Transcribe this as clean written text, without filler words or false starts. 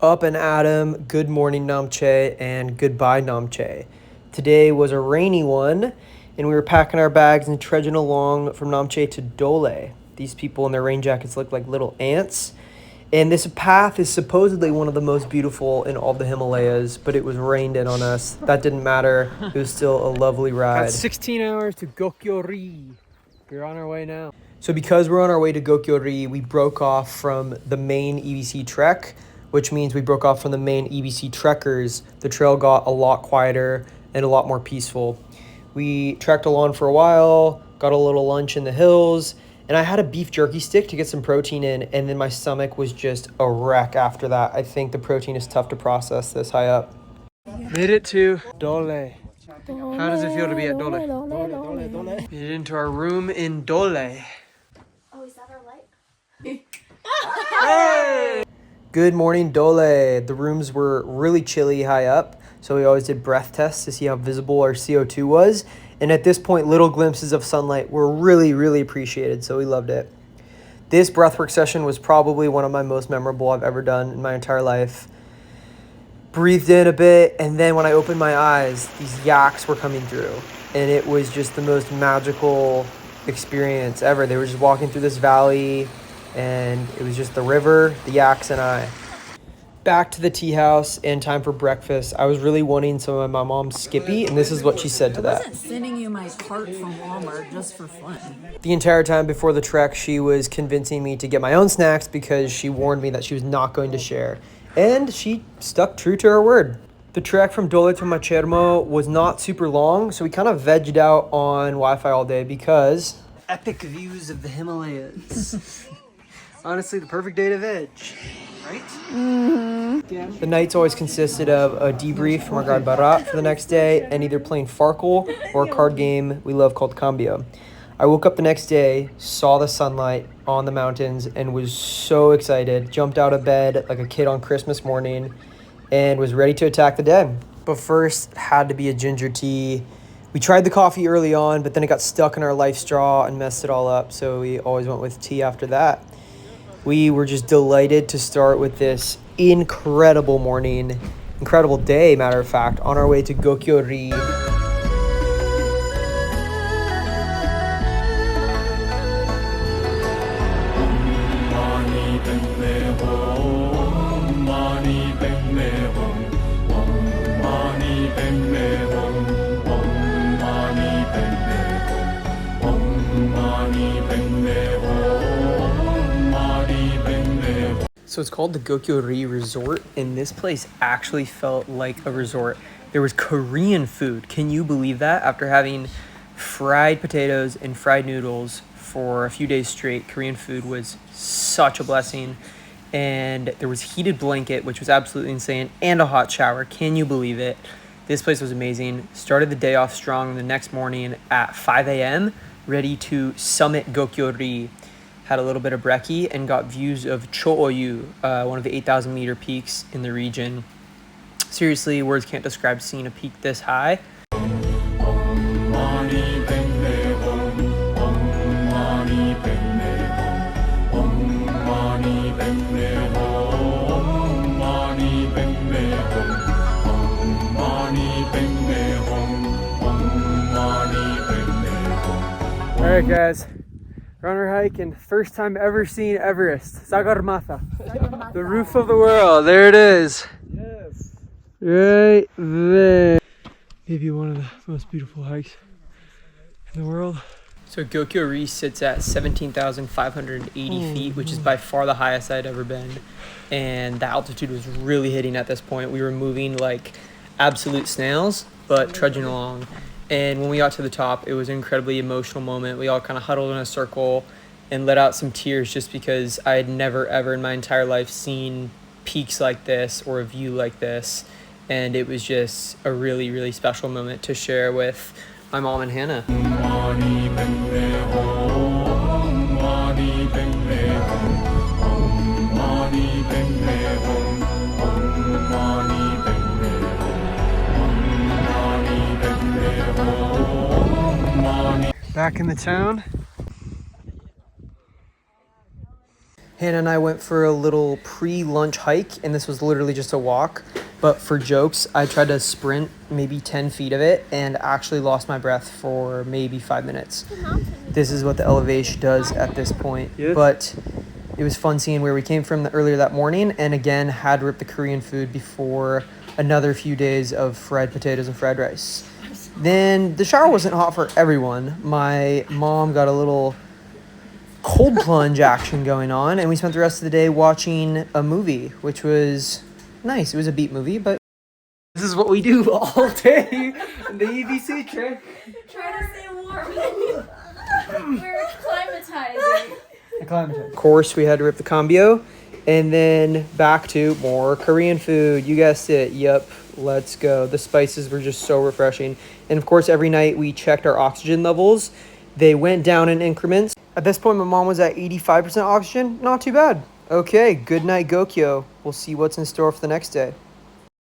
Up and Adam, good morning Namche, and goodbye Namche. Today was a rainy one, and we were packing our bags and trudging along from Namche to Dole. These people in their rain jackets look like little ants. And this path is supposedly one of the most beautiful in all the Himalayas, but it was rained in on us. That didn't matter. It was still a lovely ride. Got 16 hours to Gokyo. We're on our way now. So because we're on our way to Gokyo, we broke off from the main EBC trek, which means we broke off from the main EBC trekkers. The trail got a lot quieter and a lot more peaceful. We trekked along for a while, got a little lunch in the hills, and I had a beef jerky stick to get some protein in, and then my stomach was just a wreck after that. I think the protein is tough to process this high up. Made it to Dole. How does it feel to be at Dole? Made it into our room in Dole. Oh, is that our light? Hey! Good morning, Dole. The rooms were really chilly high up, so we always did breath tests to see how visible our CO2 was. And at this point, little glimpses of sunlight were really appreciated, so we loved it. This breathwork session was probably one of my most memorable I've ever done in my entire life. Breathed in a bit, and then when I opened my eyes, these yaks were coming through, and it was just the most magical experience ever. They were just walking through this valley, and it was just the river, the yaks, and I. Back to the tea house and time for breakfast. I was really wanting some of my mom's Skippy, and this is what she said to that. I wasn't sending you my cart from Walmart just for fun. The entire time before the trek, she was convincing me to get my own snacks because she warned me that she was not going to share. And she stuck true to her word. The trek from Dole to Machermo was not super long, so we kind of vegged out on Wi-Fi all day because epic views of the Himalayas. Honestly, the perfect day to veg, right? Mm-hmm. The nights always consisted of a debrief from our guide Barat for the next day and either playing Farkle or a card game we love called Cambio. I woke up the next day, saw the sunlight on the mountains, and was so excited. Jumped out of bed like a kid on Christmas morning and was ready to attack the day. But first, it had to be a ginger tea. We tried the coffee early on, but then it got stuck in our life straw and messed it all up, so we always went with tea after that. We were just delighted to start with this incredible morning, incredible day, matter of fact, on our way to Gokyo. So it's called the Gokyo Resort, and this place actually felt like a resort. There was Korean food. Can you believe that? After having fried potatoes and fried noodles for a few days straight, Korean food was such a blessing. And there was heated blanket, which was absolutely insane, and a hot shower. Can you believe it? This place was amazing. Started the day off strong the next morning at 5 a.m., ready to summit Gokyo. Had a little bit of brekkie and got views of Cho'oyu, one of the 8,000 meter peaks in the region. Seriously, words can't describe seeing a peak this high. All right, guys. We're on our hike and first time ever seeing Everest. Sagarmatha. The roof of the world. There it is. Yes. Right there. Maybe one of the most beautiful hikes in the world. So Gokyo sits at 17,580 feet, which is by far the highest I'd ever been. And the altitude was really hitting at this point. We were moving like absolute snails, but trudging along. And when we got to the top, it was an incredibly emotional moment. We all kind of huddled in a circle and let out some tears just because I had never, ever in my entire life seen peaks like this or a view like this. And it was just a really special moment to share with my mom and Hannah. Back in the town. Hannah and I went for a little pre-lunch hike, and this was literally just a walk. But for jokes, I tried to sprint maybe 10 feet of it and actually lost my breath for maybe 5 minutes. This is what the elevation does at this point. Yes. But it was fun seeing where we came from earlier that morning, and again, had to rip the Korean food before another few days of fried potatoes and fried rice. Then the shower wasn't hot for everyone. My mom got a little cold plunge action going on, and we spent the rest of the day watching a movie, which was nice. It was a beat movie, but this is what we do all day in the EBC trick. Try to stay warm. We're acclimatizing. Of course, we had to rip the cambio, and then back to more Korean food. You guessed it. Yep, let's go. The spices were just so refreshing. And of course, every night we checked our oxygen levels. They went down in increments. At this point, my mom was at 85% oxygen. Not too bad. Okay, good night, Gokyo. We'll see what's in store for the next day.